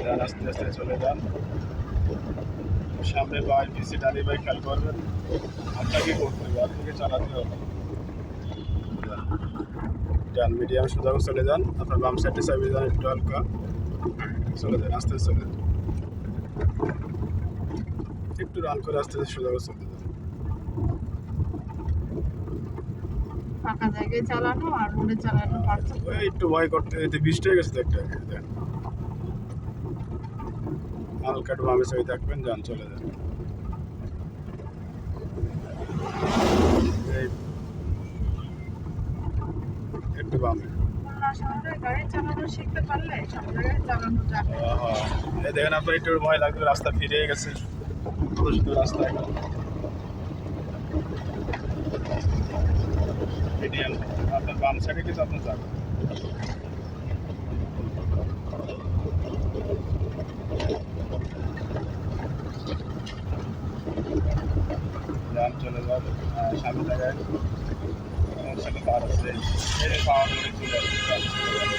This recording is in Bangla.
যান, আস্তে আস্তে চলে যান। সামনে বাইক পিছিয়ে ডানি বাইক খেয়াল করবেন। আপনাকে করতে হবে, আপনাকে চালাতে হবে। যান, মিডিয়াম সোজা করে চলে যান। আপনার বাম সাইডে চাবি যান, একটু হালকা চলে যান, আস্তে আস্তে চলে যান। একটু রান করে আস্তে আস্তে সোজা করে চলে যান। ফাঁকা জায়গায় চালানো আর রোডে চালানো পার্থক্য। ওই একটু ভয় করতে এতে বৃষ্টি হয়ে গেছে তো একটা দেন। হালকা একটু বামে চাবি থাকবেন, যান চলে যান। এই একটু বামে। খুলনা শহরে গাড়ি চালানো শিখতে পারলে সব জায়গায় চালানো যাবে। এই দেখেন আপনার একটু ভয় লাগবে, রাস্তা ফিরে গেছে, কত সুন্দর রাস্তা এখন। মিডিয়াম আপনার বাম সাইডে কিছু আপনার যাবে। যান চলে যান, সামনে জায়গায় আমার সাথে পার আছে, এই পাওয়ার চলে আসবে।